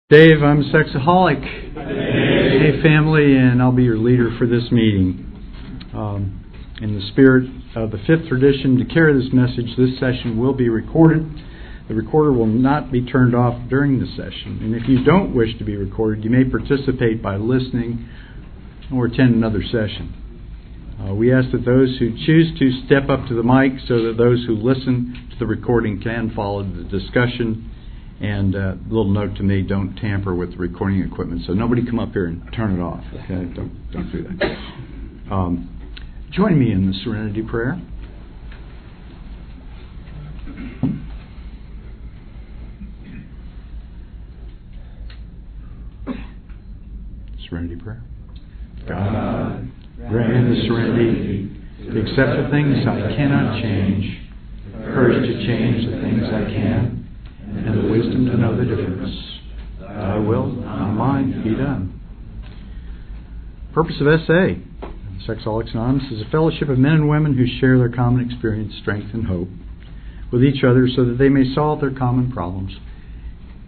Dave, I'm a sexaholic. Hey, family, and I'll be your leader for this meeting. In the spirit of the fifth tradition to carry this message, this session will be recorded. The recorder will not be turned off during the session. And if you don't wish to be recorded, you may participate by listening or attend another session. We ask that those who choose to step up to the mic so that those who listen to the recording can follow the discussion. And a little note to me, don't tamper with the recording equipment. So nobody come up here and turn it off. Okay, don't do that. Join me in the Serenity Prayer. Serenity Prayer. God, grant me the serenity to accept the things I cannot change, courage to change the things I can, and the wisdom to know the difference. Thy will, not mine, be done. Purpose of S.A. Sexaholics Anonymous is a fellowship of men and women who share their common experience, strength, and hope with each other so that they may solve their common problems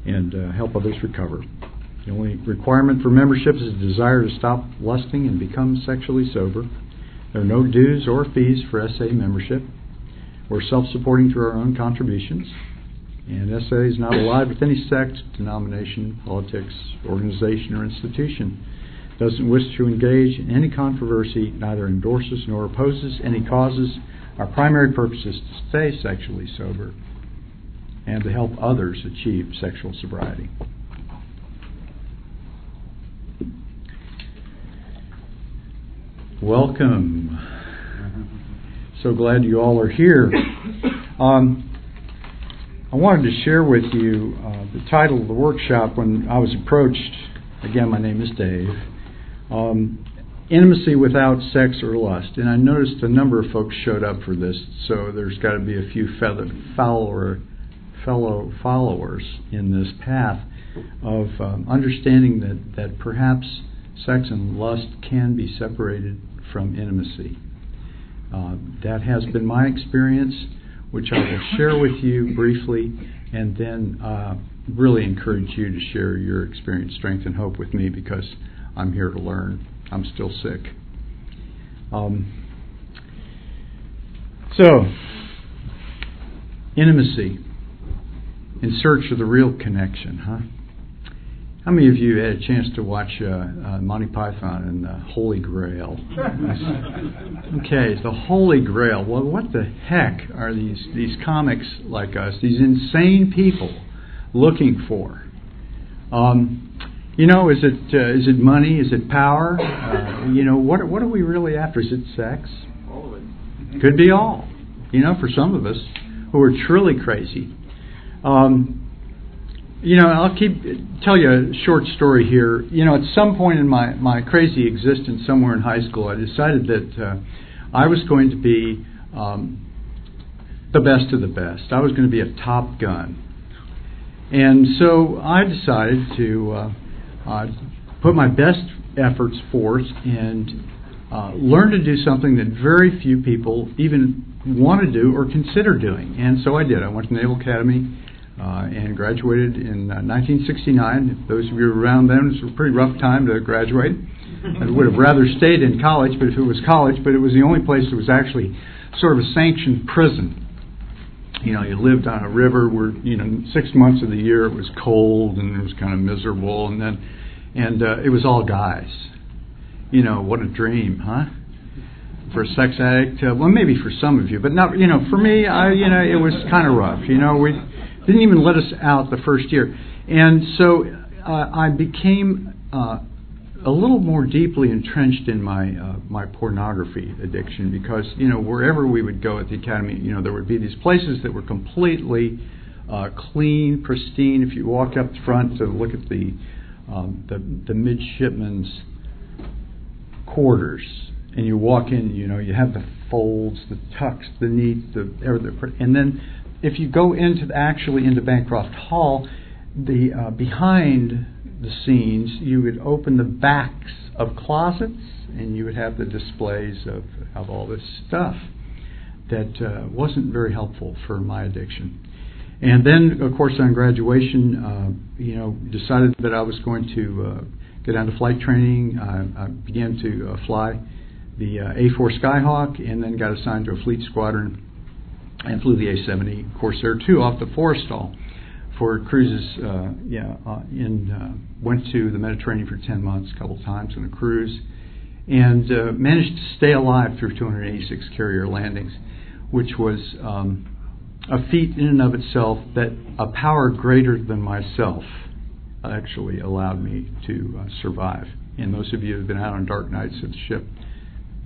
and help others recover. The only requirement for membership is a desire to stop lusting and become sexually sober. There are no dues or fees for SA membership. We're self-supporting through our own contributions. And SA is not allied with any sect, denomination, politics, organization, or institution. Doesn't wish to engage in any controversy, neither endorses nor opposes any causes. Our primary purpose is to stay sexually sober and to help others achieve sexual sobriety. Welcome. So glad you all are here. I wanted to share with you the title of the workshop when I was approached. Again, my name is Dave. Intimacy without sex or lust. And I noticed a number of folks showed up for this, so there's got to be a few fellow followers in this path of understanding that perhaps sex and lust can be separated from intimacy. That has been my experience, which I will share with you briefly, and then really encourage you to share your experience, strength, and hope with me, because I'm here to learn. I'm still sick. So, intimacy in search of the real connection, huh? How many of you had a chance to watch Monty Python and the Holy Grail? Okay, the Holy Grail. Well, what the heck are these comics like us, these insane people, looking for? Is it money? Is it power? What are we really after? Is it sex? All of it. Could be all. For some of us who are truly crazy. I'll tell you a short story here. At some point in my crazy existence somewhere in high school, I decided that I was going to be the best of the best. I was going to be a top gun. And so I decided to put my best efforts forth and learn to do something that very few people even want to do or consider doing. And so I did. I went to the Naval Academy and graduated in 1969. Those of you around then, it was a pretty rough time to graduate. I would have rather stayed in college, but if it was college, but it was the only place that was actually sort of a sanctioned prison. You lived on a river where 6 months of the year it was cold and it was kind of miserable, and it was all guys. What a dream, huh? For a sex addict, well, maybe for some of you, but not. For me, it was kind of rough. We didn't even let us out the first year, and so I became a little more deeply entrenched in my pornography addiction, because wherever we would go at the academy, there would be these places that were completely clean, pristine. If you walk up front to look at the midshipmen's quarters, and you walk in, you have the folds, the tucks, the neat, and then if you go into Bancroft Hall, the behind the scenes, you would open the backs of closets, and you would have the displays of all this stuff that wasn't very helpful for my addiction. And then, of course, on graduation, decided that I was going to go down to flight training. I began to fly the A4 Skyhawk, and then got assigned to a fleet squadron and flew the A-70 Corsair II off the Forrestal for cruises. Went to the Mediterranean for 10 months, a couple times on a cruise, and managed to stay alive through 286 carrier landings, which was a feat in and of itself, that a power greater than myself actually allowed me to survive. And those of you who have been out on dark nights of the ship,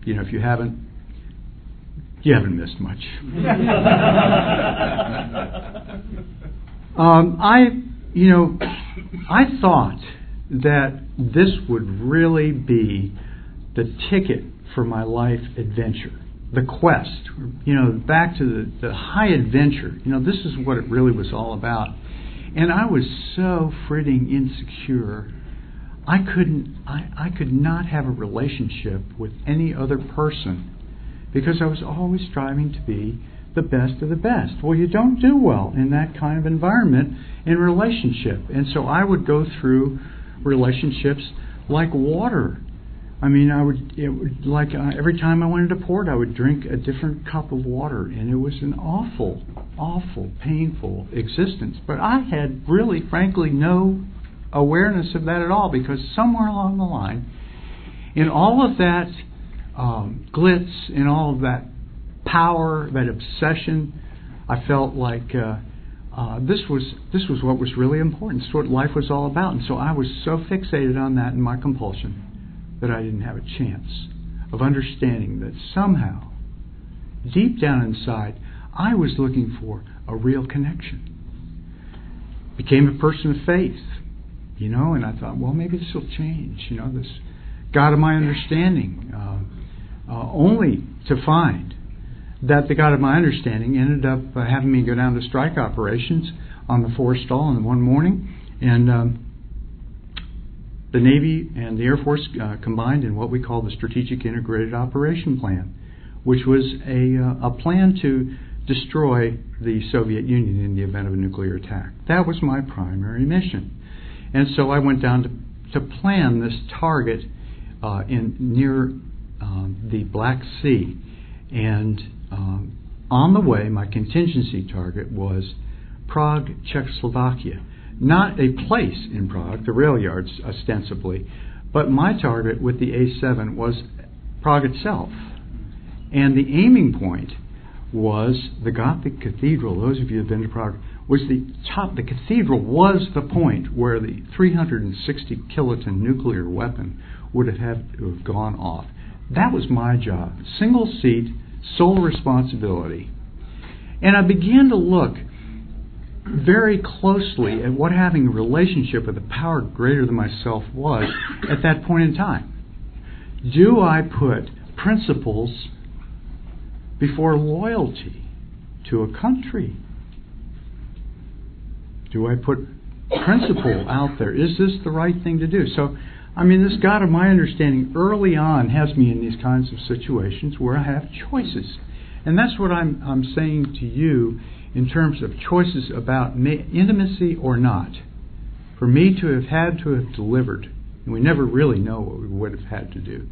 if you haven't missed much. I thought that this would really be the ticket for my life adventure, the quest, back to the high adventure. This is what it really was all about. And I was so frigging insecure. I could not have a relationship with any other person because I was always striving to be the best of the best. Well, you don't do well in that kind of environment in relationship. And so I would go through relationships like water. I mean, every time I went into port, I would drink a different cup of water, and it was an awful, awful, painful existence. But I had really, frankly, no awareness of that at all, because somewhere along the line, in all of that glitz, in all of that power, that obsession, I felt like this was what was really important. This is what life was all about. And so I was so fixated on that in my compulsion that I didn't have a chance of understanding that somehow, deep down inside, I was looking for a real connection. Became a person of faith, and I thought, well, maybe this will change, this God of my understanding, only to find that the God of my understanding ended up having me go down to strike operations on the Forrestal one morning, and the Navy and the Air Force combined in what we call the Strategic Integrated Operation Plan, which was a plan to destroy the Soviet Union in the event of a nuclear attack. That was my primary mission. And so I went down to plan this target near the Black Sea. And on the way, my contingency target was Prague, Czechoslovakia. Not a place in Prague, the rail yards ostensibly, but my target with the A7 was Prague itself. And the aiming point was the Gothic Cathedral. Those of you who have been to Prague, was the top. The cathedral was the point where the 360 kiloton nuclear weapon would have had to have gone off. That was my job. Single seat, sole responsibility. And I began to look very closely at what having a relationship with a power greater than myself was at that point in time. Do I put principles before loyalty to a country? Do I put principle out there? Is this the right thing to do? So, this God of my understanding early on has me in these kinds of situations where I have choices. And that's what I'm saying to you in terms of choices about intimacy or not. For me to have had to have delivered, and we never really know what we would have had to do.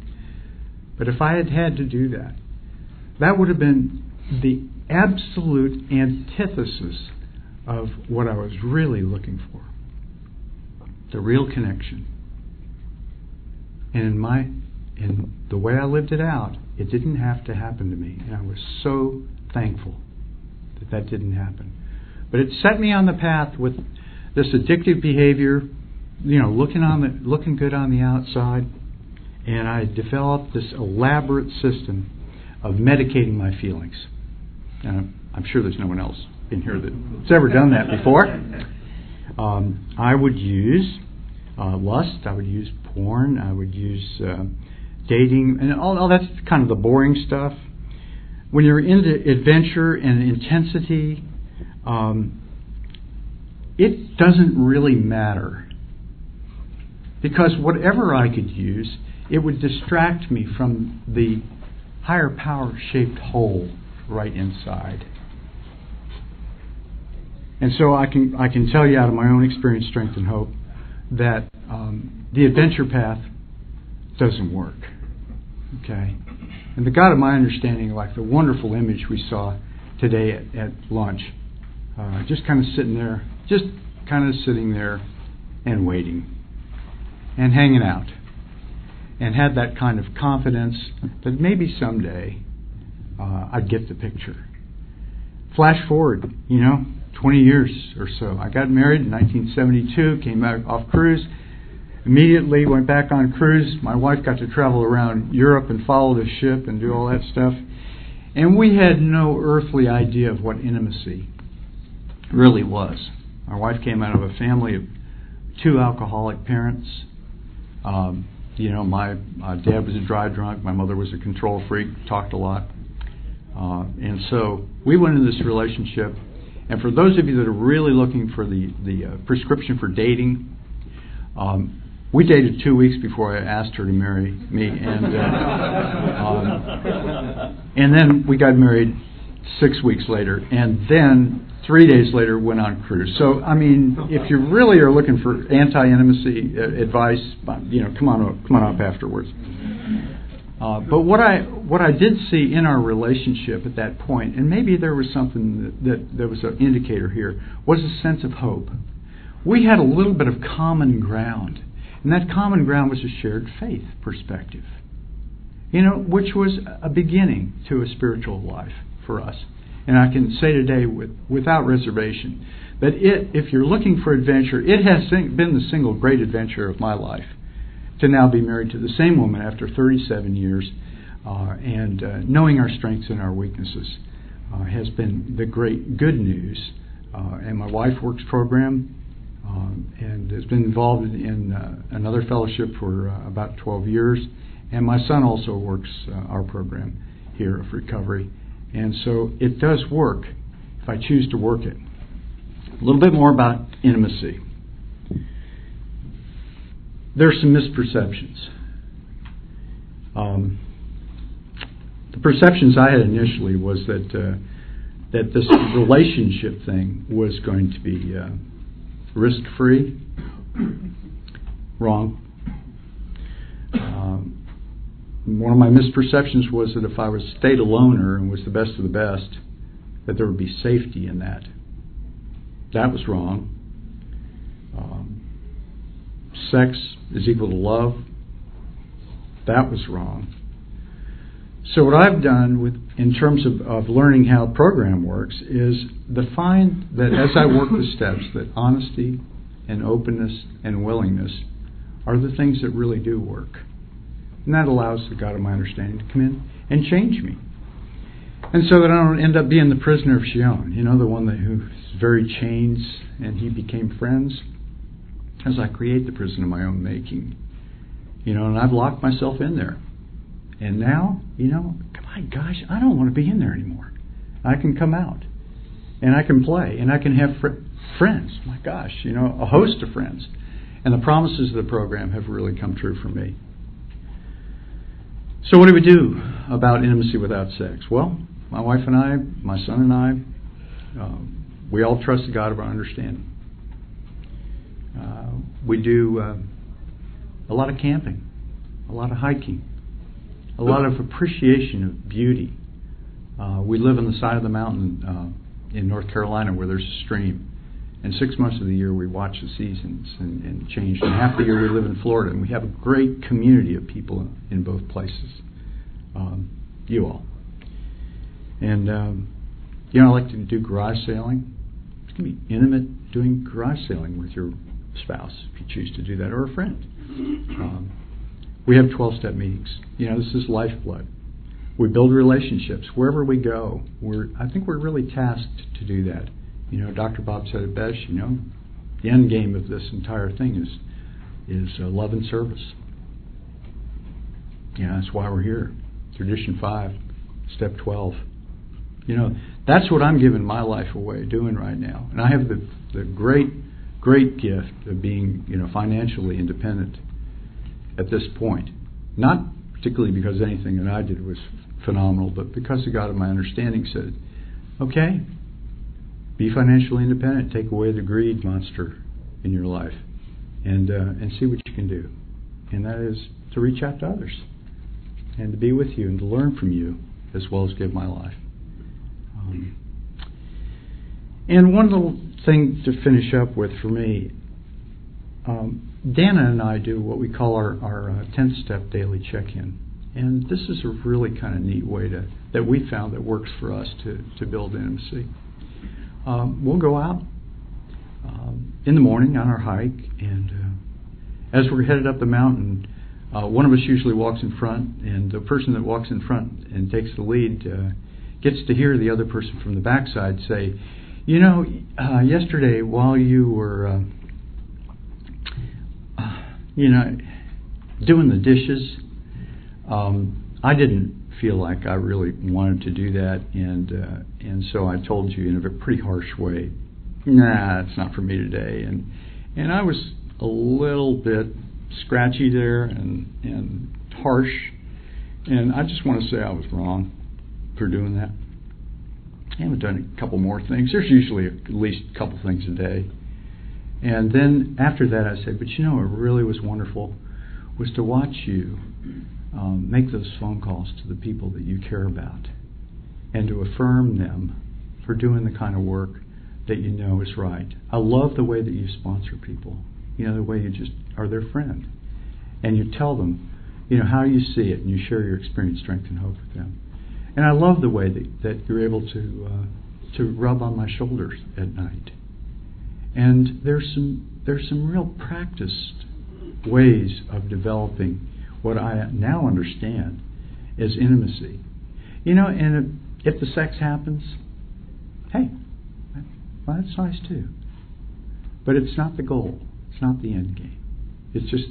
But if I had had to do that, that would have been the absolute antithesis of what I was really looking for. The real connection. And in the way I lived it out, it didn't have to happen to me. And I was so thankful that didn't happen. But it set me on the path with this addictive behavior, looking good on the outside. And I developed this elaborate system of medicating my feelings. And I'm sure there's no one else in here that's ever done that before. I would use lust, I would use porn, I would use dating, and all that's kind of the boring stuff. When you're into adventure and intensity, it doesn't really matter. Because whatever I could use, it would distract me from the higher power shaped hole right inside. And so I can tell you out of my own experience, strength, and hope that the adventure path doesn't work. Okay? And the God of my understanding, like the wonderful image we saw today at lunch, just kind of sitting there and waiting and hanging out, and had that kind of confidence that maybe someday I'd get the picture. Flash forward, 20 years or so. I got married in 1972, came out off cruise, immediately went back on cruise. My wife got to travel around Europe and follow the ship and do all that stuff. And we had no earthly idea of what intimacy really was. My wife came out of a family of 2 alcoholic parents. My dad was a dry drunk. My mother was a control freak, talked a lot. And so we went into this relationship. And for those of you that are really looking for the prescription for dating, we dated 2 weeks before I asked her to marry me. And then we got married 6 weeks later. And then 3 days later went on cruise. So, if you really are looking for anti-intimacy advice, come on up afterwards. But what I did see in our relationship at that point, and maybe there was something that was an indicator here, was a sense of hope. We had a little bit of common ground, and that common ground was a shared faith perspective, which was a beginning to a spiritual life for us. And I can say today without reservation that if you're looking for adventure, it has been the single great adventure of my life to now be married to the same woman after 37 years, and knowing our strengths and our weaknesses has been the great good news. And my wife works program and has been involved in another fellowship for about 12 years. And my son also works our program here of recovery. And so it does work if I choose to work it. A little bit more about intimacy. There are some misperceptions. The perceptions I had initially was that this relationship thing was going to be risk-free. Wrong. One of my misperceptions was that if I stayed a loner and was the best of the best, that there would be safety in that. That was wrong. Sex is equal to love. That was wrong. So what I've done in terms of learning how a program works is find that as I work the steps, that honesty and openness and willingness are the things that really do work. And that allows the God of my understanding to come in and change me. And so that I don't end up being the prisoner of Shion, the one who's very chained and he became friends, as I create the prison of my own making. And I've locked myself in there. And now, my gosh, I don't want to be in there anymore. I can come out. And I can play. And I can have friends. My gosh, a host of friends. And the promises of the program have really come true for me. So what do we do about intimacy without sex? Well, my wife and I, my son and I, we all trust the God of our understanding. We do a lot of camping, a lot of hiking, a lot of appreciation of beauty. We live on the side of the mountain in North Carolina where there's a stream. And 6 months of the year we watch the seasons and change. And half the year we live in Florida, and we have a great community of people in both places. You all. And, I like to do garage sailing. It can be intimate doing garage sailing with your spouse if you choose to do that, or a friend. We have 12-step meetings. This is lifeblood. We build relationships wherever we go. I think we're really tasked to do that. Dr. Bob said it best, the end game of this entire thing is love and service. That's why we're here. Tradition 5, step 12. That's what I'm giving my life away doing right now. And I have the great gift of being, financially independent at this point. Not particularly because anything that I did was phenomenal, but because the God of my understanding said, okay, be financially independent. Take away the greed monster in your life, and see what you can do. And that is to reach out to others, and to be with you, and to learn from you, as well as give my life. And one little thing to finish up with for me, Dana and I do what we call our 10-step daily check-in. And this is a really kind of neat way that we found that works for us to build intimacy. We'll go out in the morning on our hike, and as we're headed up the mountain, one of us usually walks in front, and the person that walks in front and takes the lead gets to hear the other person from the backside say, yesterday while you were, doing the dishes, I didn't feel like I really wanted to do that, and so I told you in a pretty harsh way, nah, it's not for me today, and I was a little bit scratchy there and harsh, and I just want to say I was wrong for doing that. I haven't done a couple more things. There's usually at least a couple things a day. And then after that I said, but what really was wonderful was to watch you make those phone calls to the people that you care about, and to affirm them for doing the kind of work that you know is right. I love the way that you sponsor people. The way you just are their friend, and you tell them, how you see it, and you share your experience, strength, and hope with them. And I love the way that you're able to rub on my shoulders at night. And there's some real practiced ways of developing what I now understand as intimacy. And if the sex happens, hey, well, that's nice too. But it's not the goal. It's not the end game. It's just,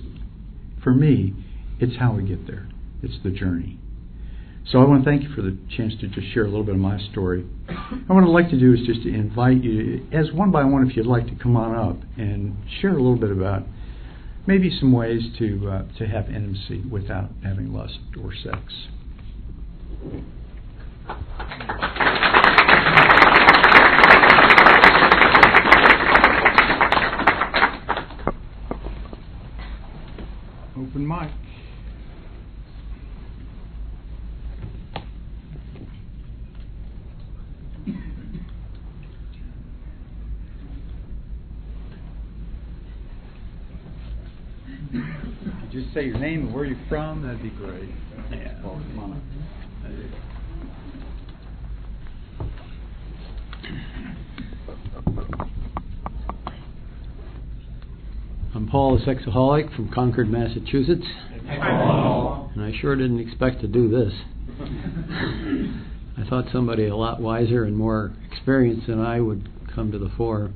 for me, it's how we get there. It's the journey. So I want to thank you for the chance to just share a little bit of my story. And what I'd like to do is just to invite you, as one by one, if you'd like to come on up and share a little bit about maybe some ways to have intimacy without having lust or sex. Open mic. Just say your name and where you're from. That'd be great. Yeah. Oh, come on. I'm Paul, the sexaholic from Concord, Massachusetts. And I sure didn't expect to do this. I thought somebody a lot wiser and more experienced than I would come to the fore.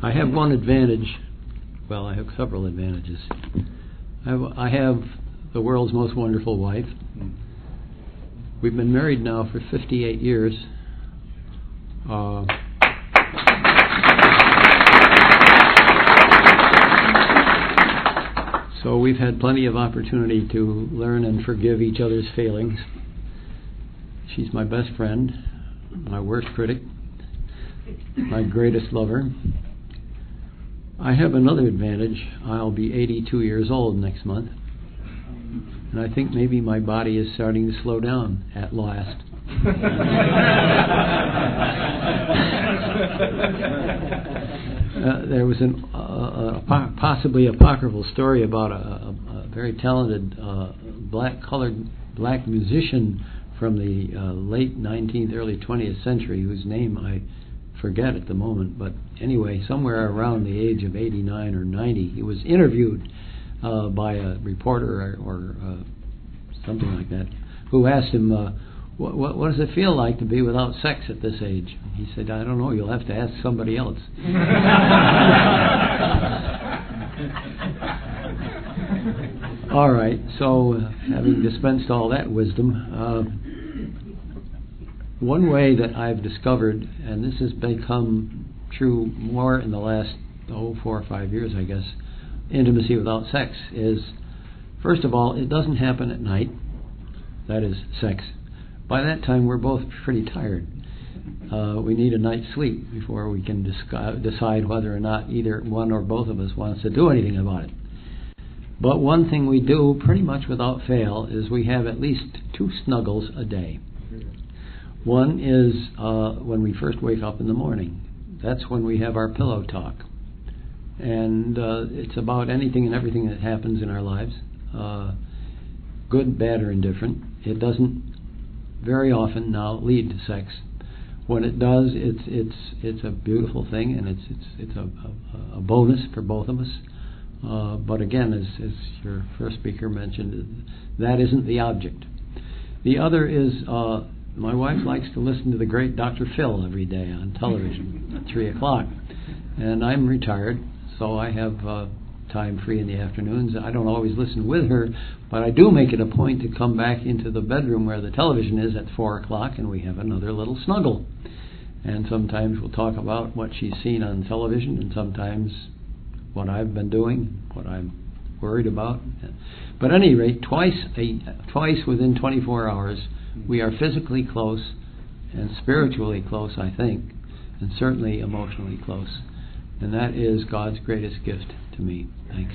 I have one advantage. Well, I have several advantages. I have the world's most wonderful wife. We've been married now for 58 years. So we've had plenty of opportunity to learn and forgive each other's failings. She's my best friend, my worst critic, my greatest lover. I have another advantage. I'll be 82 years old next month. And I think maybe my body is starting to slow down at last. There was possibly apocryphal story about a very talented black musician from the late 19th, early 20th century, whose name I forget at the moment, but anyway, somewhere around the age of 89 or 90, he was interviewed by a reporter or something like that, who asked him, what does it feel like to be without sex at this age? He said, I don't know, you'll have to ask somebody else. All right, so having dispensed all that wisdom, one way that I've discovered, and this has become true more in the last 4 or 5 years, I guess, intimacy without sex is, first of all, it doesn't happen at night. That is sex. By that time, we're both pretty tired. we need a night's sleep before we can decide whether or not either one or both of us wants to do anything about it. But one thing we do pretty much without fail is we have at least 2 snuggles a day. One is when we first wake up in the morning. That's when we have our pillow talk. And it's about anything and everything that happens in our lives, good, bad, or indifferent. It doesn't very often now lead to sex. When it does, it's a beautiful thing, and it's a bonus for both of us. But again, as your first speaker mentioned, that isn't the object. The other is my wife likes to listen to the great Dr. Phil every day on television at 3 o'clock. And I'm retired, so I have time free in the afternoons. I don't always listen with her, but I do make it a point to come back into the bedroom where the television is at 4 o'clock, and we have another little snuggle. And sometimes we'll talk about what she's seen on television, and sometimes what I've been doing, what I'm worried about. But at any rate, twice within 24 hours, we are physically close and spiritually close, I think, and certainly emotionally close. And that is God's greatest gift to me. Thanks.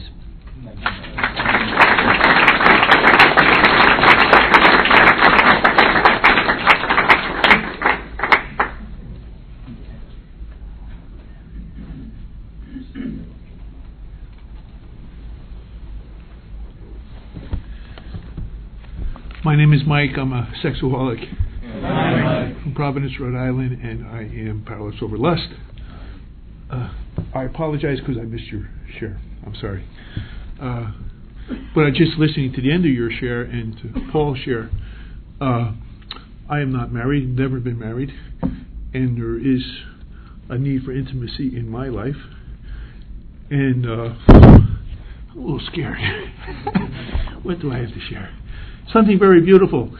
My name is Mike. I'm a sexaholic from Providence, Rhode Island, and I am powerless over lust. I apologize because I missed your share. I'm sorry. But just listening to the end of your share and to Paul's share, I am not married, never been married, and there is a need for intimacy in my life. And I'm a little scared. What do I have to share? Something very beautiful.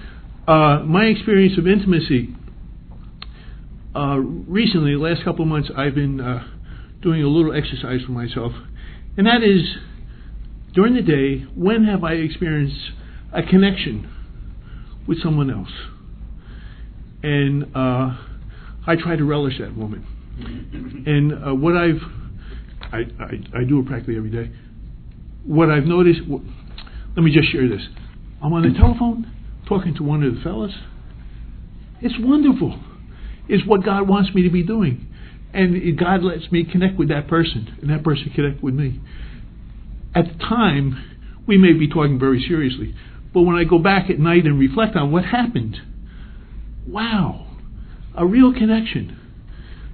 My experience of intimacy, recently, the last couple of months, I've been doing a little exercise for myself. And that is, during the day, when have I experienced a connection with someone else? And I try to relish that moment. And what I do it practically every day. What I've noticed, let me just share this. I'm on the telephone talking to one of the fellas. It's wonderful. It's what God wants me to be doing. And God lets me connect with that person, and that person connect with me. At the time, we may be talking very seriously. But when I go back at night and reflect on what happened, wow, a real connection.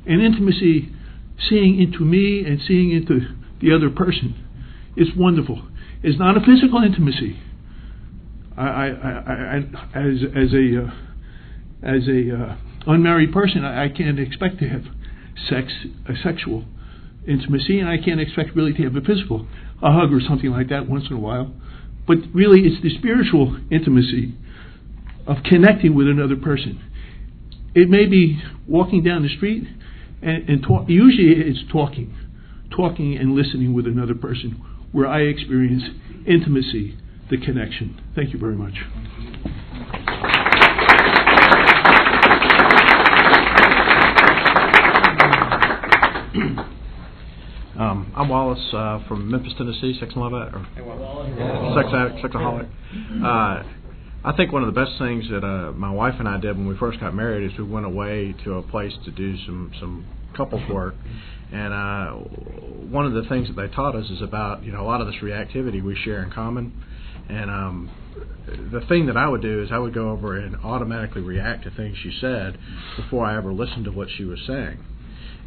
An intimacy, seeing into me and seeing into the other person. It's wonderful. It's not a physical intimacy. As a unmarried person, I can't expect to have a sexual intimacy, and I can't expect really to have a physical, a hug or something like that once in a while. But really, it's the spiritual intimacy of connecting with another person. It may be walking down the street and talk. Usually, it's talking and listening with another person, where I experience intimacy, the connection. Thank you very much. I'm Wallace from Memphis, Tennessee, sex and love addict, or sex addict, sexaholic. I think one of the best things that my wife and I did when we first got married is we went away to a place to do some couples work. And one of the things that they taught us is about, a lot of this reactivity we share in common. And the thing that I would do is I would go over and automatically react to things she said before I ever listened to what she was saying.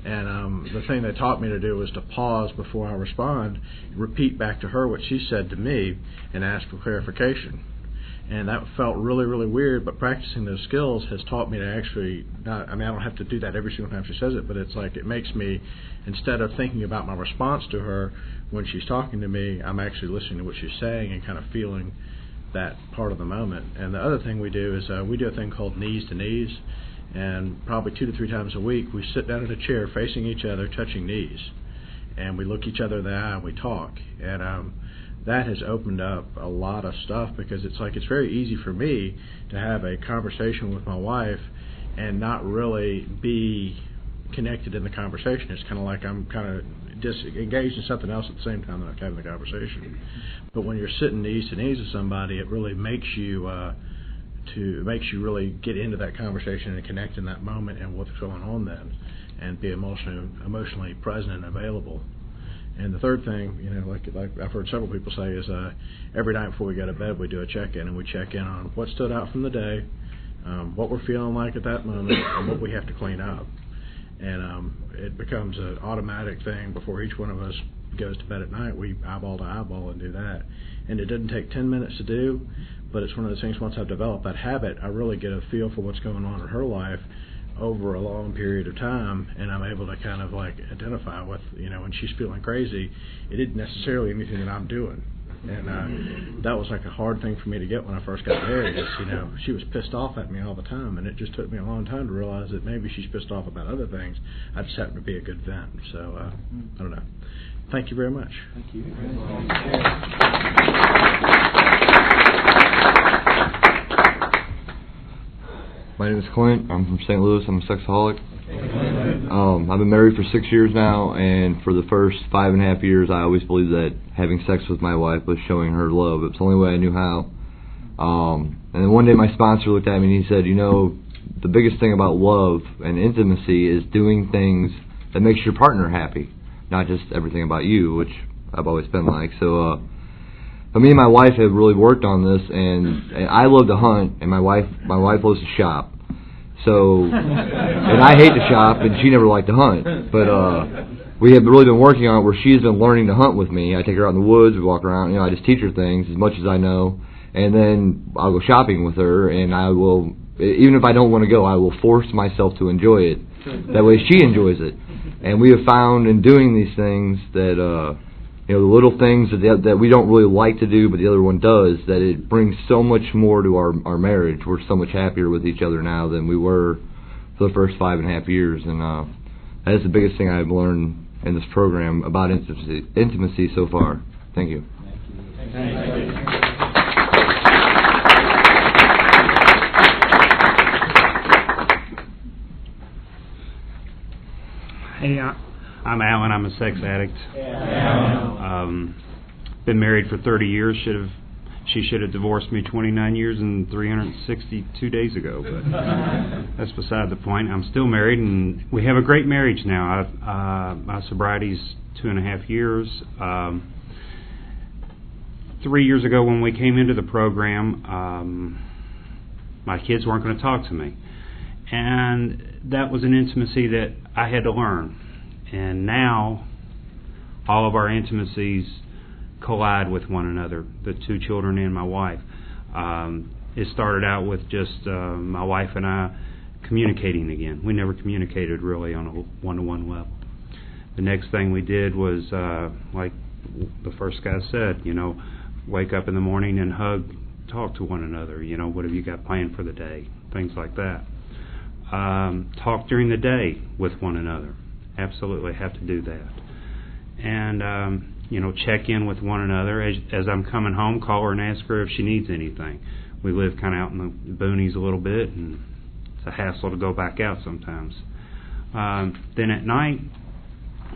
And the thing they taught me to do was to pause before I respond, repeat back to her what she said to me, and ask for clarification. And that felt really, really weird, but practicing those skills has taught me to actually, I don't have to do that every single time she says it, but it's like it makes me, instead of thinking about my response to her when she's talking to me, I'm actually listening to what she's saying and kind of feeling that part of the moment. And the other thing we do is we do a thing called knees to knees, and probably 2 to 3 times a week we sit down in a chair facing each other, touching knees, and we look each other in the eye and we talk. And that has opened up a lot of stuff, because it's very easy for me to have a conversation with my wife and not really be connected in the conversation. It's kind of like I'm kind of just engaged in something else at the same time that I'm having the conversation. But when you're sitting knees to knees with somebody, it really makes you really get into that conversation and connect in that moment and what's going on then, and be emotionally present and available. And the third thing, like I've heard several people say, is every night before we go to bed, we do a check-in, and we check in on what stood out from the day, what we're feeling like at that moment, and what we have to clean up. And it becomes an automatic thing before each one of us goes to bed at night. We eyeball to eyeball and do that. And it doesn't take 10 minutes to do, but it's one of those things, once I've developed that habit, I really get a feel for what's going on in her life over a long period of time, and I'm able to kind of like identify with, when she's feeling crazy, it isn't necessarily anything that I'm doing. And that was like a hard thing for me to get when I first got married. Is, she was pissed off at me all the time, and it just took me a long time to realize that maybe she's pissed off about other things. I just happen to be a good vent. So I don't know. Thank you very much. Thank you. My name is Clint. I'm from St. Louis. I'm a sexaholic. I've been married for 6 years now, and for the first 5.5 years, I always believed that having sex with my wife was showing her love. It's the only way I knew how. And then one day my sponsor looked at me and he said, the biggest thing about love and intimacy is doing things that makes your partner happy, not just everything about you, which I've always been like. So, but me and my wife have really worked on this, and I love to hunt, and my wife loves to shop. So, and I hate to shop, and she never liked to hunt. But we have really been working on it where she's been learning to hunt with me. I take her out in the woods, we walk around, I just teach her things as much as I know, and then I'll go shopping with her, and I will, even if I don't want to go, I will force myself to enjoy it. That way she enjoys it. And we have found in doing these things that, the little things that we don't really like to do, but the other one does, that it brings so much more to our marriage. We're so much happier with each other now than we were for the first 5.5 years. And that is the biggest thing I've learned in this program about intimacy so far. Thank you. Thank you. Hey, I'm Alan. I'm a sex addict. Been married for 30 years. She should have divorced me 29 years and 362 days ago. But that's beside the point. I'm still married, and we have a great marriage now. My sobriety's 2.5 years. 3 years ago, when we came into the program, my kids weren't going to talk to me, and that was an intimacy that I had to learn. And now, all of our intimacies collide with one another, the 2 children and my wife. It started out with just my wife and I communicating again. We never communicated really on a one-to-one level. The next thing we did was, like the first guy said, wake up in the morning and hug, talk to one another. What have you got planned for the day? Things like that. Talk during the day with one another. Absolutely have to do that. And, check in with one another. As I'm coming home, call her and ask her if she needs anything. We live kind of out in the boonies a little bit, and it's a hassle to go back out sometimes. Then at night,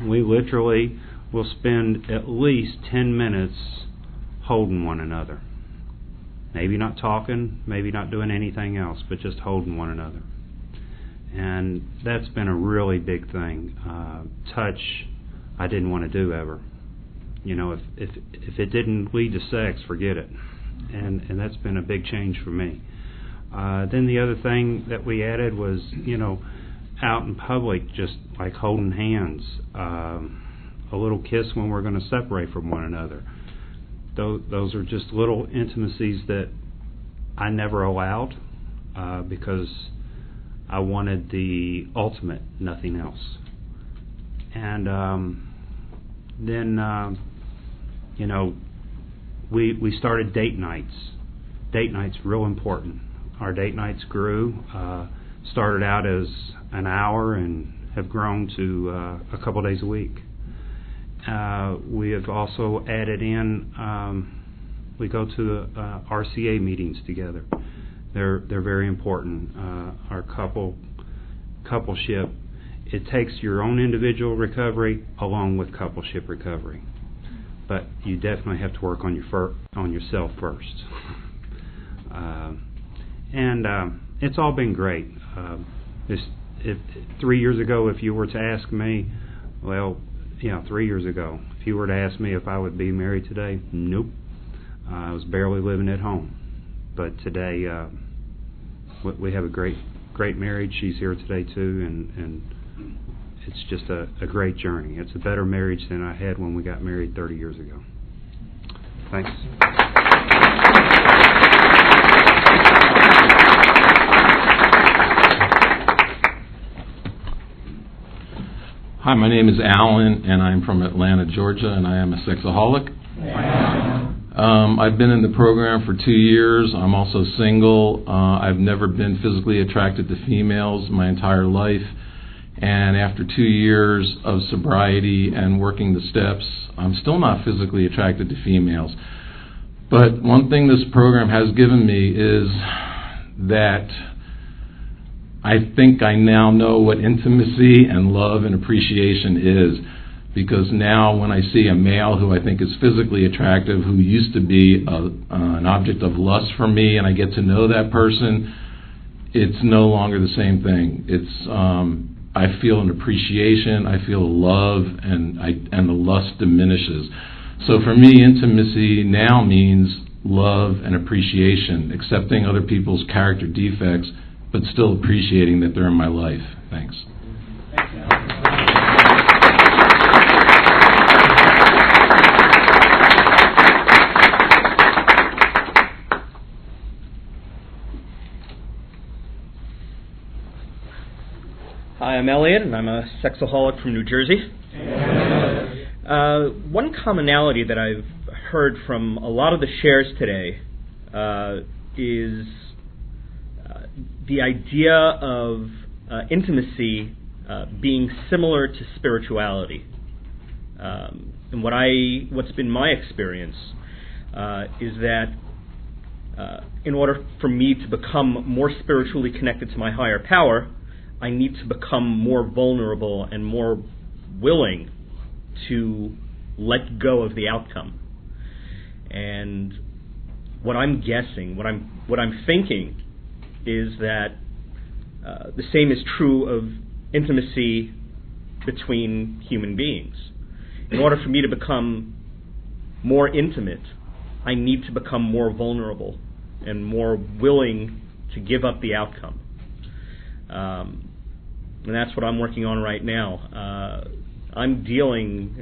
we literally will spend at least 10 minutes holding one another. Maybe not talking, maybe not doing anything else, but just holding one another. And that's been a really big thing. Touch, I didn't want to do ever. If it didn't lead to sex, forget it. And that's been a big change for me. Then the other thing that we added was, out in public, just like holding hands, a little kiss when we're going to separate from one another. Those are just little intimacies that I never allowed because I wanted the ultimate, nothing else. And then, we started date nights. Date nights, real important. Our date nights grew. Started out as an hour and have grown to a couple days a week. We have also added in, we go to the RCA meetings together. They're very important. Our couple coupleship, it takes your own individual recovery along with coupleship recovery. But you definitely have to work on yourself first. It's all been great. 3 years ago, if you were to ask me, 3 years ago, if you were to ask me if I would be married today, nope. I was barely living at home. But today, we have a great marriage. She's here today too, and it's just a great journey. It's a better marriage than I had when we got married 30 years ago. Thanks. Hi, my name is Alan, and I'm from Atlanta, Georgia, and I am a sexaholic. I've been in the program for 2 years. I'm also single. I've never been physically attracted to females my entire life. And after 2 years of sobriety and working the steps, I'm still not physically attracted to females. But one thing this program has given me is that I think I now know what intimacy and love and appreciation is. Because now when I see a male who I think is physically attractive, who used to be an object of lust for me, and I get to know that person, it's no longer the same thing. I feel an appreciation, I feel love, and the lust diminishes. So for me, intimacy now means love and appreciation, accepting other people's character defects, but still appreciating that they're in my life. Thanks. Hi, I'm Elliot, and I'm a sexaholic from New Jersey. One commonality that I've heard from a lot of the shares today is the idea of intimacy being similar to spirituality. And what's been my experience is that in order for me to become more spiritually connected to my higher power, I need to become more vulnerable and more willing to let go of the outcome. And what I'm guessing, what I'm thinking, is that the same is true of intimacy between human beings. In order for me to become more intimate, I need to become more vulnerable and more willing to give up the outcome. And that's what I'm working on right now. I'm dealing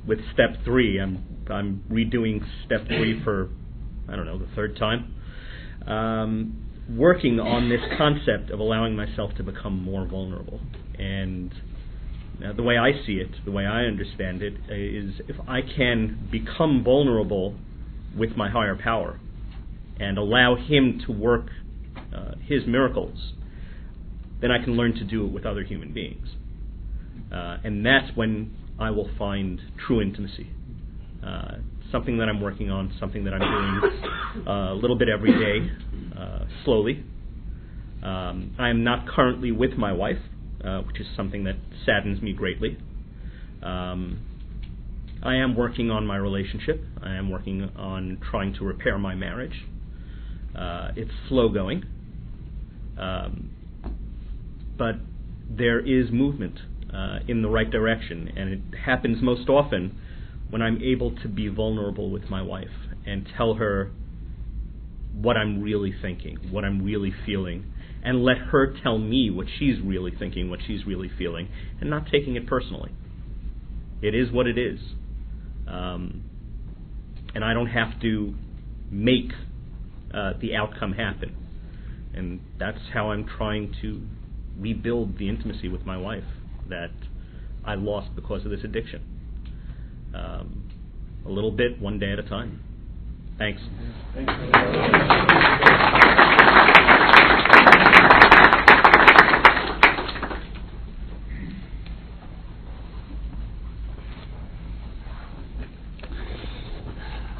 with step 3. I'm redoing step 3 for, the third time. Working on this concept of allowing myself to become more vulnerable. And the way I see it, the way I understand it, is if I can become vulnerable with my higher power and allow him to work his miracles, then I can learn to do it with other human beings. And that's when I will find true intimacy. Something that I'm working on, something that I'm doing a little bit every day, slowly. I am not currently with my wife, which is something that saddens me greatly. I am working on my relationship. I am working on trying to repair my marriage. It's slow going. But there is movement in the right direction, and it happens most often when I'm able to be vulnerable with my wife and tell her what I'm really thinking, what I'm really feeling, and let her tell me what she's really thinking, what she's really feeling, and not taking it personally. It is what it is. And I don't have to make the outcome happen. And that's how I'm trying to rebuild the intimacy with my wife that I lost because of this addiction. A little bit, one day at a time. Thanks.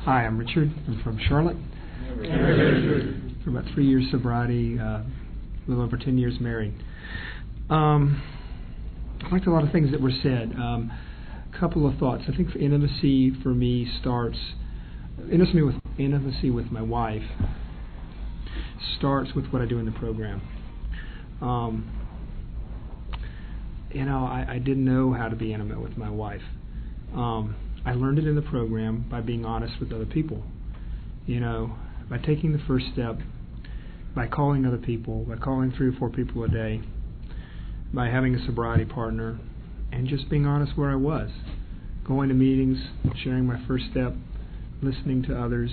Hi, I'm Richard. I'm from Charlotte. For about 3 years sobriety, a little over 10 years married. I liked a lot of things that were said. A couple of thoughts. I think intimacy for me intimacy with my wife starts with what I do in the program. I didn't know how to be intimate with my wife. I learned it in the program by being honest with other people. By taking the first step, by calling other people, by calling 3 or 4 people a day, by having a sobriety partner, and just being honest where I was. Going to meetings, sharing my first step, listening to others.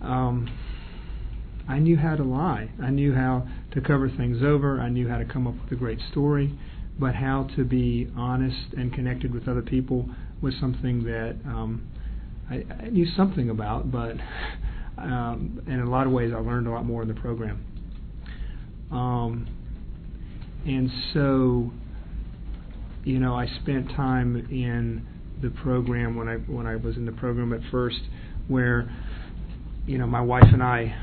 I knew how to lie. I knew how to cover things over. I knew how to come up with a great story. But how to be honest and connected with other people was something that I knew something about, but in a lot of ways I learned a lot more in the program. And so, I spent time in the program when I was in the program at first, where my wife and I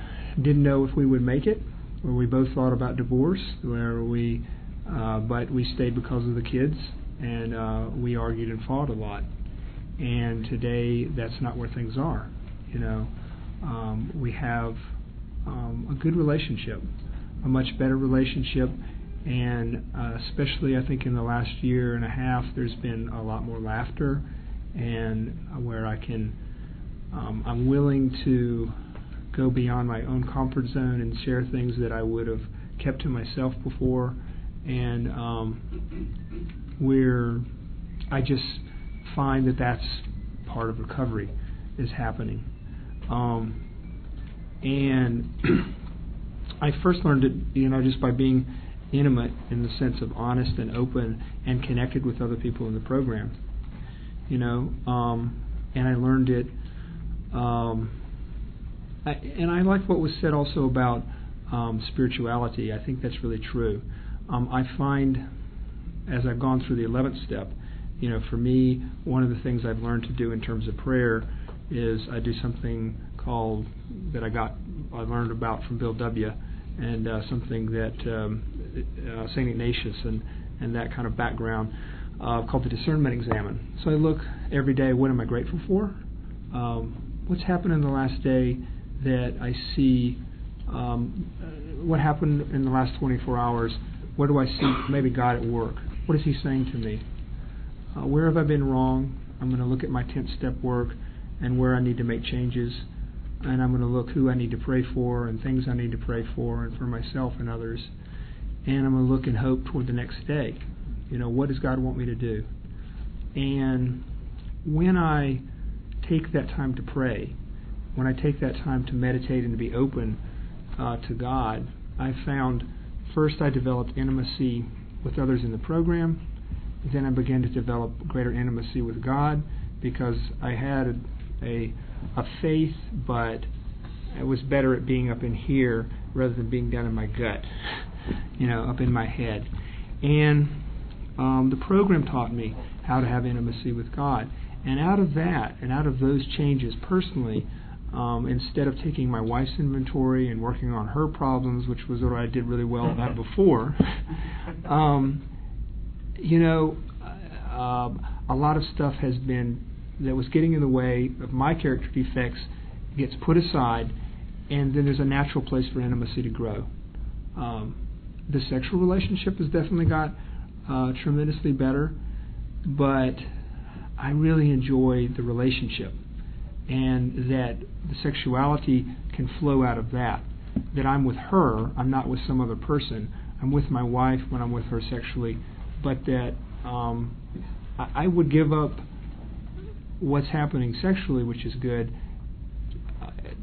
didn't know if we would make it, where we both thought about divorce, but we stayed because of the kids, and we argued and fought a lot. And today, that's not where things are. We have a good relationship, a much better relationship, and especially I think in the last year and a half, there's been a lot more laughter, and where I'm willing to go beyond my own comfort zone and share things that I would have kept to myself before. And I just find that that's part of recovery is happening. And I first learned it, just by being intimate in the sense of honest and open and connected with other people in the program. And I learned it. And I like what was said also about spirituality. I think that's really true. I find, as I've gone through the 11th step, for me, one of the things I've learned to do in terms of prayer is I do something called, that I learned about from Bill W., and something that St. Ignatius and that kind of background, called the discernment examine. So I look every day, what am I grateful for? What's happened in the last day that I see, what happened in the last 24 hours, what do I see maybe God at work? What is He saying to me? Where have I been wrong? I'm going to look at my 10th step work and where I need to make changes, and I'm going to look who I need to pray for and things I need to pray for and for myself and others, and I'm going to look and hope toward the next day. What does God want me to do? And when I take that time to pray, when I take that time to meditate and to be open to God, I found first I developed intimacy with others in the program. Then I began to develop greater intimacy with God, because I had a faith, but I was better at being up in here rather than being down in my gut, up in my head. And the program taught me how to have intimacy with God. And out of that, and out of those changes personally, instead of taking my wife's inventory and working on her problems, which was what I did really well at before, a lot of stuff that was getting in the way of my character defects gets put aside, and then there's a natural place for intimacy to grow. The sexual relationship has definitely got tremendously better, but I really enjoy the relationship, and that the sexuality can flow out of that. That I'm with her, I'm not with some other person. I'm with my wife when I'm with her sexually, but that I would give up what's happening sexually, which is good,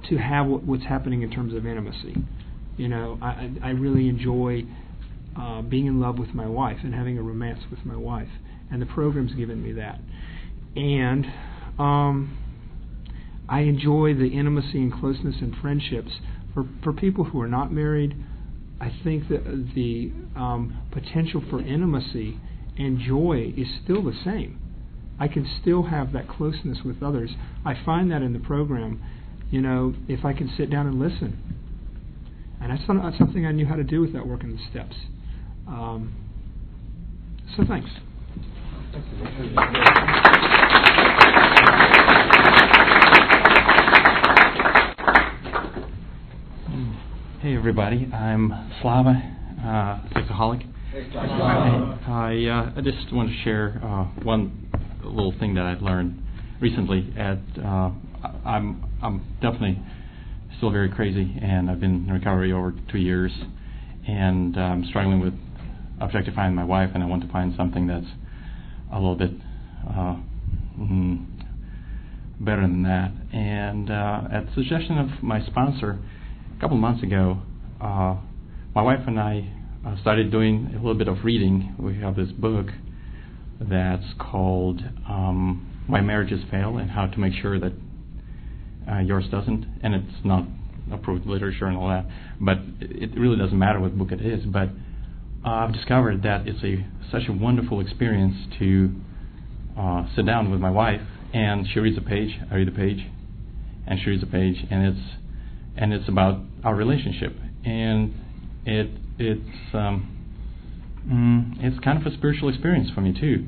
to have what's happening in terms of intimacy. I really enjoy being in love with my wife and having a romance with my wife, and the program's given me that. And I enjoy the intimacy and closeness and friendships. For people who are not married, I think that the potential for intimacy and joy is still the same. I can still have that closeness with others. I find that in the program, if I can sit down and listen. And that's not something I knew how to do without working the steps. So thanks. Hey everybody, I'm Slava, sexaholic. I just want to share one little thing that I've learned recently. I'm definitely still very crazy, and I've been in recovery over 2 years, and I'm struggling with objectifying my wife, and I want to find something that's a little bit better than that. And at the suggestion of my sponsor, a couple of months ago, my wife and I started doing a little bit of reading. We have this book that's called Why Marriages Fail and How to Make Sure That Yours Doesn't. And it's not approved literature and all that, but it really doesn't matter what book it is. But I've discovered that it's such a wonderful experience to sit down with my wife, and she reads a page, I read a page, and she reads a page, and it's about our relationship, and it's kind of a spiritual experience for me too,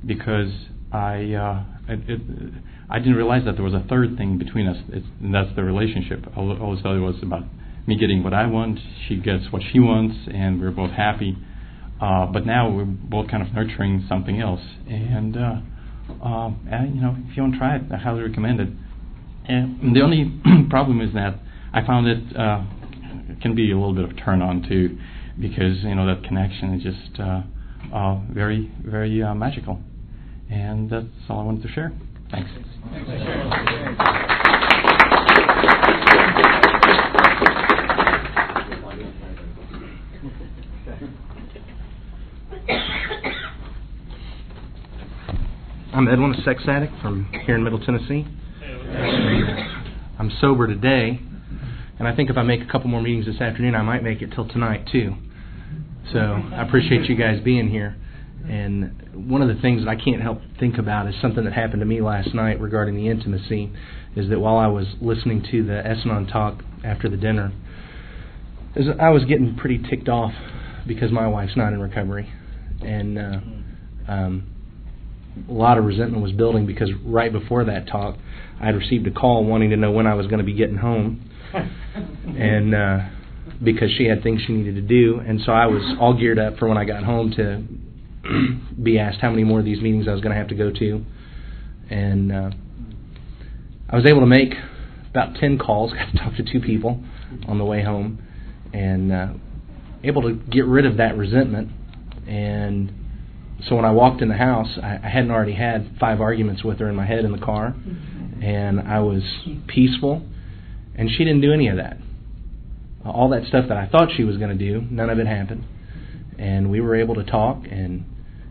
because I didn't realize that there was a third thing between us, and that's the relationship. I always thought it was about me getting what I want, she gets what she wants, and we're both happy. But now we're both kind of nurturing something else, and if you want to try it, I highly recommend it. And the only problem is that I found it can be a little bit of a turn on too, because that connection is just very, very magical. And that's all I wanted to share. Thanks. I'm Edwin, a sex addict from here in Middle Tennessee. I'm sober today, and I think if I make a couple more meetings this afternoon, I might make it till tonight too. So I appreciate you guys being here. And one of the things that I can't help think about is something that happened to me last night regarding the intimacy, is that while I was listening to the S-Anon talk after the dinner, I was getting pretty ticked off because my wife's not in recovery. And a lot of resentment was building because right before that talk, I had received a call wanting to know when I was going to be getting home, and because she had things she needed to do, and so I was all geared up for when I got home to be asked how many more of these meetings I was going to have to go to, and I was able to make about 10 calls, got to talk to 2 people on the way home, and able to get rid of that resentment. And so when I walked in the house, I hadn't already had 5 arguments with her in my head in the car, and I was peaceful, and she didn't do any of that. All that stuff that I thought she was going to do, none of it happened. And we were able to talk and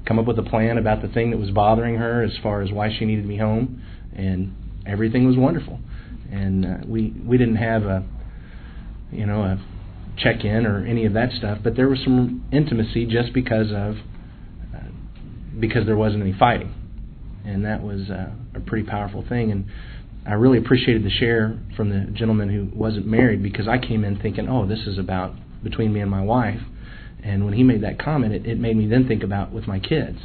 come up with a plan about the thing that was bothering her as far as why she needed me home, and everything was wonderful. And we didn't have a check-in or any of that stuff, but there was some intimacy just because there wasn't any fighting, and that was a pretty powerful thing. And I really appreciated the share from the gentleman who wasn't married, because I came in thinking, oh, this is about between me and my wife. And when he made that comment, it made me then think about with my kids.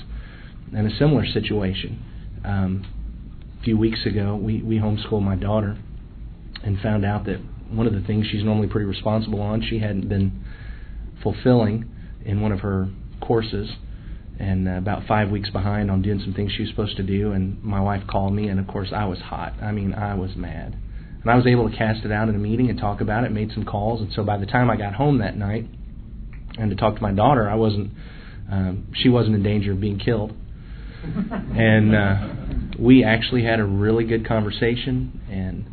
And a similar situation. A few weeks ago, we homeschooled my daughter and found out that one of the things she's normally pretty responsible on, she hadn't been fulfilling in one of her courses, and about 5 weeks behind on doing some things she was supposed to do. And my wife called me, and of course I was hot. I mean, I was mad. And I was able to cast it out in a meeting and talk about it, made some calls. And so by the time I got home that night and to talk to my daughter, she wasn't in danger of being killed. And we actually had a really good conversation. And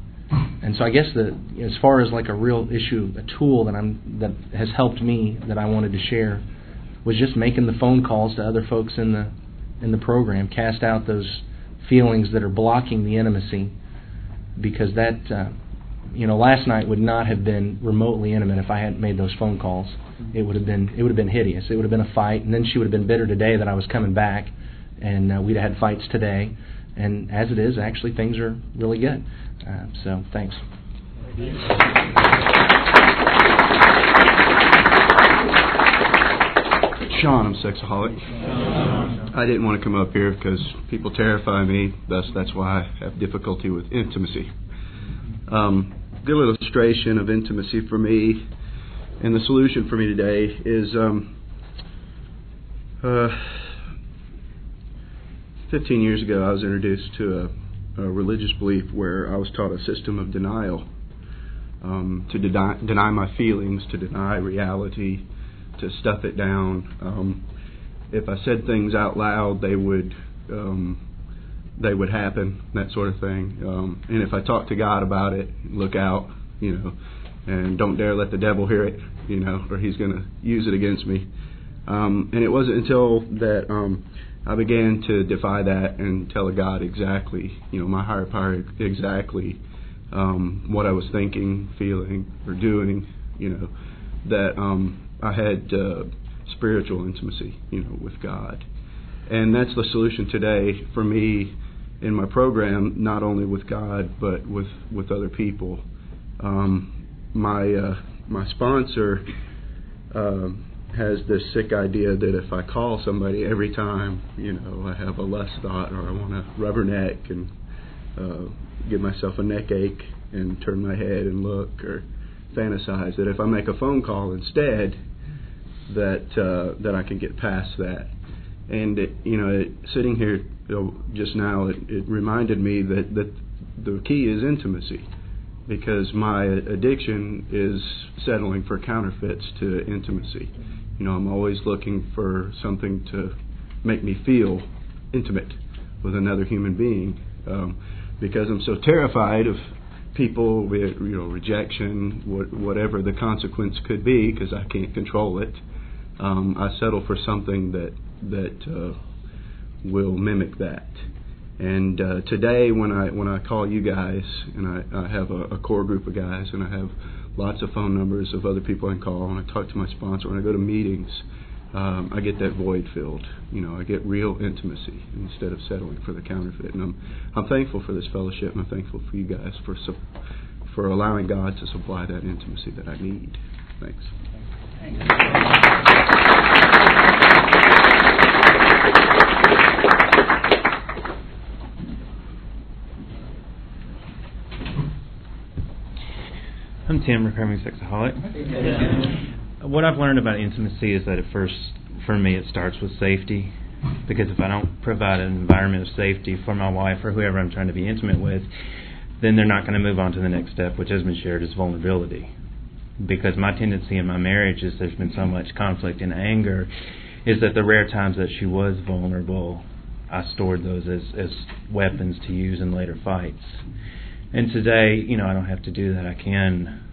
so I guess as far as like a real issue, a tool that has helped me that I wanted to share, was just making the phone calls to other folks in the program, cast out those feelings that are blocking the intimacy, because that last night would not have been remotely intimate if I hadn't made those phone calls. It would have been hideous. It would have been a fight, and then she would have been bitter today that I was coming back, and we'd have had fights today. And as it is, actually things are really good. So thanks. Sean, I'm a sexaholic. I didn't want to come up here because people terrify me. That's why I have difficulty with intimacy. Good illustration of intimacy for me, and the solution for me today is 15 years ago I was introduced to a religious belief where I was taught a system of denial, to deny my feelings, to deny reality, to stuff it down. If I said things out loud, they would happen, that sort of thing. And if I talked to God about it, look out, and don't dare let the devil hear it, or he's going to use it against me. And it wasn't until that I began to defy that and tell God exactly, my higher power exactly what I was thinking, feeling, or doing, that I had spiritual intimacy, with God. And that's the solution today for me in my program, not only with God, but with other people. My sponsor has this sick idea that if I call somebody every time, I have a lust thought, or I want to rubberneck and give myself a neck ache and turn my head and look or fantasize, that if I make a phone call instead, that I can get past that. And sitting here just now, it reminded me that the key is intimacy, because my addiction is settling for counterfeits to intimacy. I'm always looking for something to make me feel intimate with another human being, because I'm so terrified of people with rejection, whatever the consequence could be, because I can't control it. I settle for something that will mimic that. And today, when I call you guys, and I have a core group of guys, and I have lots of phone numbers of other people I can call, and I talk to my sponsor, when I go to meetings, I get that void filled. I get real intimacy instead of settling for the counterfeit. And I'm thankful for this fellowship, and I'm thankful for you guys for allowing God to supply that intimacy that I need. Thanks. I'm Tim, recovering sexaholic. What I've learned about intimacy is that at first, for me, it starts with safety. Because if I don't provide an environment of safety for my wife or whoever I'm trying to be intimate with, then they're not going to move on to the next step, which has been shared as vulnerability. Because my tendency in my marriage is there's been so much conflict and anger, is that the rare times that she was vulnerable, I stored those as weapons to use in later fights. And today, I don't have to do that. I can,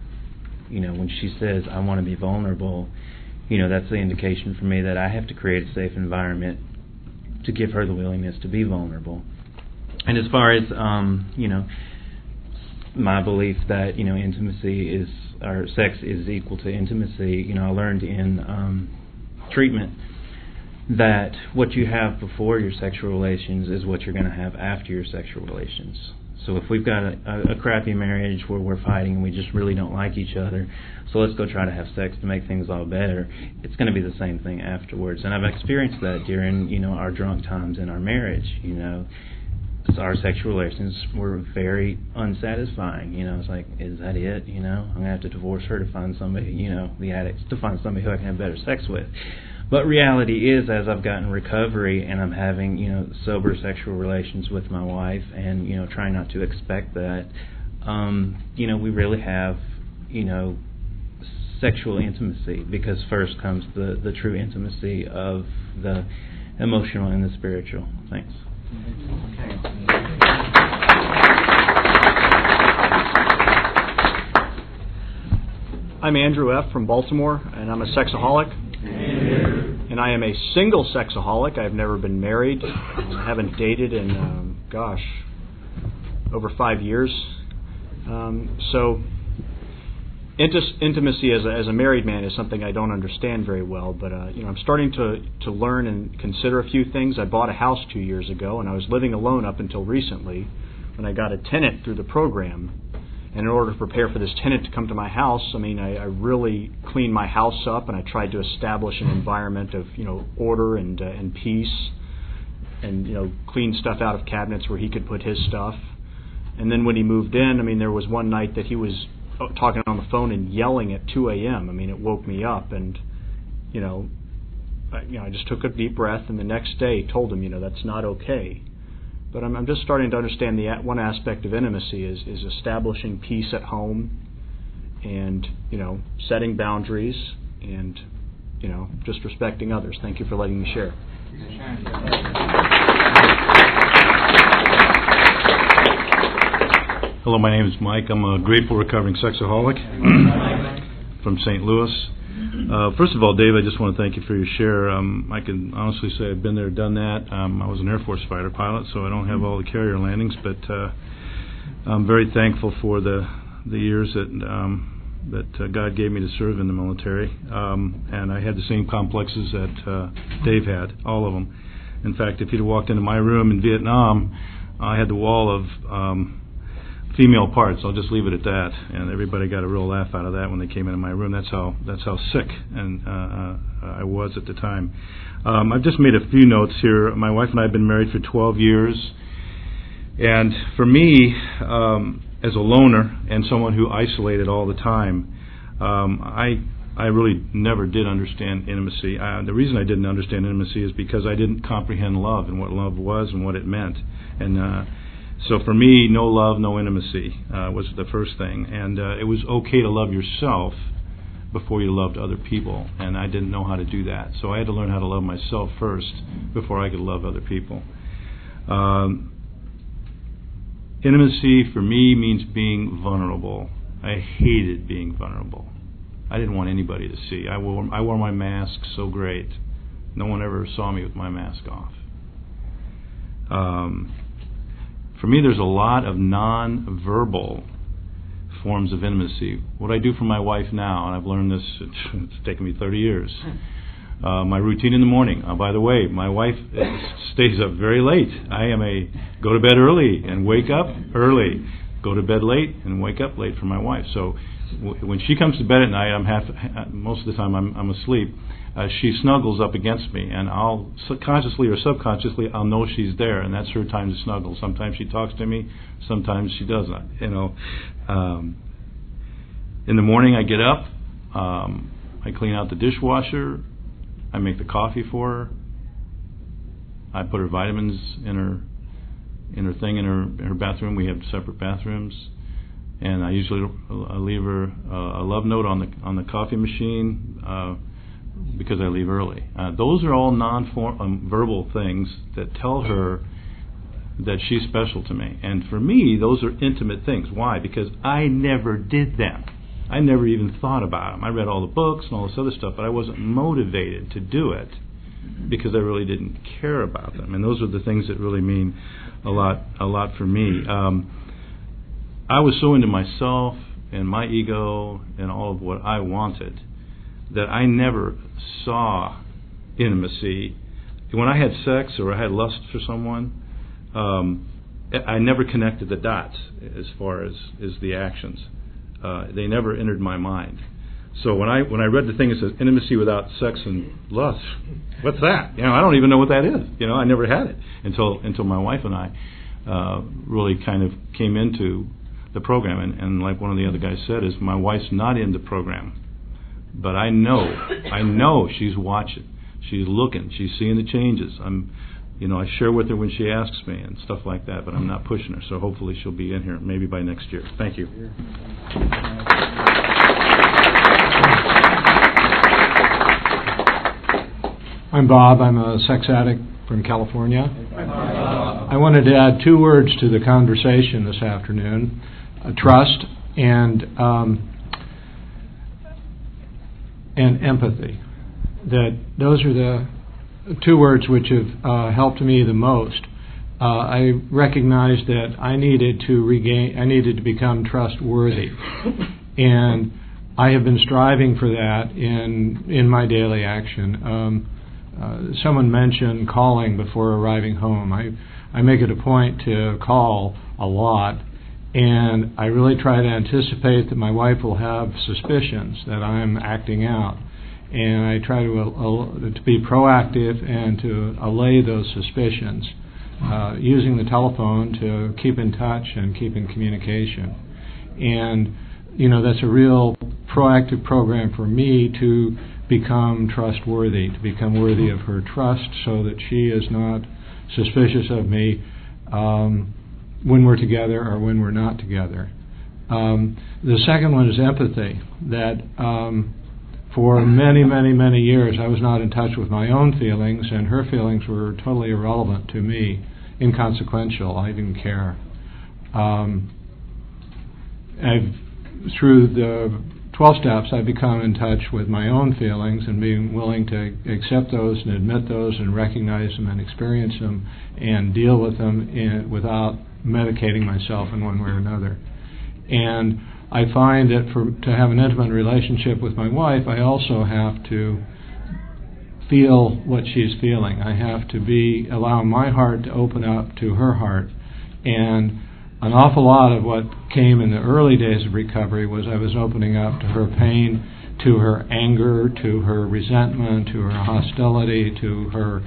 when she says, I want to be vulnerable, that's the indication for me that I have to create a safe environment to give her the willingness to be vulnerable. And as far as, my belief that, intimacy is, or sex is equal to intimacy, I learned in treatment that what you have before your sexual relations is what you're going to have after your sexual relations. So if we've got a crappy marriage where we're fighting and we just really don't like each other, so let's go try to have sex to make things all better, it's going to be the same thing afterwards. And I've experienced that during, our drunk times in our marriage, So our sexual relations were very unsatisfying. It's like, is that it? I'm going to have to divorce her to find somebody, the addicts, to find somebody who I can have better sex with. But reality is, as I've gotten recovery and I'm having, sober sexual relations with my wife and, trying not to expect that, we really have, sexual intimacy, because first comes the true intimacy of the emotional and the spiritual. Thanks. I'm Andrew F. from Baltimore, and I'm a sexaholic. And I am a single sexaholic. I've never been married. I haven't dated in, over 5 years. So intimacy as a married man is something I don't understand very well. But I'm starting to learn and consider a few things. I bought a house 2 years ago, and I was living alone up until recently, when I got a tenant through the program. And in order to prepare for this tenant to come to my house, I mean, I really cleaned my house up, and I tried to establish an environment of, order and peace, and, clean stuff out of cabinets where he could put his stuff. And then when he moved in, I mean, there was one night that he was talking on the phone and yelling at 2 a.m. I mean, it woke me up, and, I just took a deep breath, and the next day told him, that's not okay. But I'm just starting to understand the one aspect of intimacy is establishing peace at home, and setting boundaries, and just respecting others. Thank you for letting me share. Hello, my name is Mike. I'm a grateful recovering sexaholic from St. Louis. First of all, Dave, I just want to thank you for your share. I can honestly say I've been there, done that. I was an Air Force fighter pilot, so I don't have all the carrier landings, but I'm very thankful for the years that God gave me to serve in the military. And I had the same complexes that Dave had, all of them. In fact, if you'd walked into my room in Vietnam, I had the wall of female parts. I'll just leave it at that. And everybody got a real laugh out of that when they came into my room. That's how sick and I was at the time. I've just made a few notes here. My wife and I have been married for 12 years. And for me, as a loner and someone who isolated all the time, I really never did understand intimacy. The reason I didn't understand intimacy is because I didn't comprehend love and what love was and what it meant. And so for me, no love, no intimacy was the first thing. And it was okay to love yourself before you loved other people. And I didn't know how to do that. So I had to learn how to love myself first before I could love other people. Intimacy for me means being vulnerable. I hated being vulnerable. I didn't want anybody to see. I wore my mask so great. No one ever saw me with my mask off. For me, there's a lot of non-verbal forms of intimacy. What I do for my wife now, and I've learned this, it's taken me 30 years, my routine in the morning. By the way, my wife stays up very late. I am a go to bed early and wake up early, go to bed late and wake up late for my wife. So when she comes to bed at night, most of the time I'm asleep. She snuggles up against me, and I'll consciously or subconsciously I'll know she's there, and that's her time to snuggle. Sometimes she talks to me, sometimes she doesn't. In the morning I get up, I clean out the dishwasher, I make the coffee for her, I put her vitamins in her thing in her bathroom. We have separate bathrooms, and I usually leave her a love note on the coffee machine. Because I leave early. Those are all non-verbal things that tell her that she's special to me. And for me, those are intimate things. Why? Because I never did them. I never even thought about them. I read all the books and all this other stuff, but I wasn't motivated to do it because I really didn't care about them. And those are the things that really mean a lot for me. I was so into myself and my ego and all of what I wanted that I never saw intimacy. When I had sex or I had lust for someone, I never connected the dots as far as the actions. They never entered my mind. So when I read the thing that says intimacy without sex and lust, what's that? I don't even know what that is. I never had it until my wife and I really kind of came into the program. And like one of the other guys said, is my wife's not in the program. But I know she's watching, she's looking, she's seeing the changes. I share with her when she asks me and stuff like that, but I'm not pushing her. So hopefully she'll be in here maybe by next year. Thank you. I'm Bob. I'm a sex addict from California. I wanted to add 2 words to the conversation this afternoon: trust and empathy. That those are the 2 words which have helped me the most. I recognized that I needed to become trustworthy, and I have been striving for that in my daily action. Someone mentioned calling before arriving home. I make it a point to call a lot, And I really try to anticipate that my wife will have suspicions that I'm acting out. And I try to be proactive and to allay those suspicions, using the telephone to keep in touch and keep in communication. And, that's a real proactive program for me to become trustworthy, to become worthy of her trust so that she is not suspicious of me when we're together or when we're not together. The second one is empathy, that for many, many, many years I was not in touch with my own feelings, and her feelings were totally irrelevant to me, inconsequential. I didn't care. Through the 12 steps, I've become in touch with my own feelings and being willing to accept those and admit those and recognize them and experience them and deal with them without medicating myself in one way or another. And I find that to have an intimate relationship with my wife, I also have to feel what she's feeling. I have to allow my heart to open up to her heart. And an awful lot of what came in the early days of recovery was I was opening up to her pain, to her anger, to her resentment, to her hostility, to her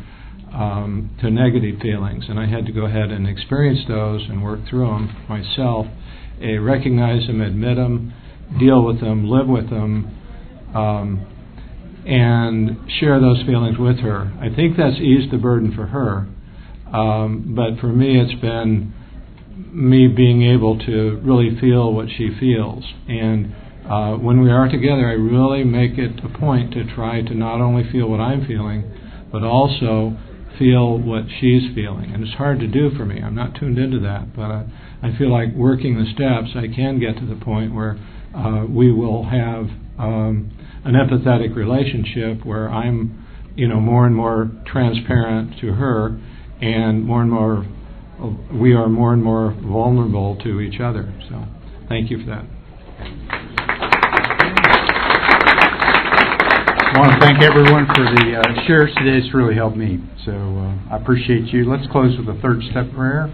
to negative feelings. And I had to go ahead and experience those and work through them myself, recognize them, admit them, deal with them, live with them, and share those feelings with her. I think that's eased the burden for her, but for me it's been me being able to really feel what she feels. And when we are together, I really make it a point to try to not only feel what I'm feeling, but also feel what she's feeling. And it's hard to do for me. I'm not tuned into that, but I feel like working the steps, I can get to the point where we will have an empathetic relationship where I'm, more and more transparent to her, and we are more and more vulnerable to each other. So, thank you for that. I want to thank everyone for the shares today. It's really helped me. So I appreciate you. Let's close with a third step prayer.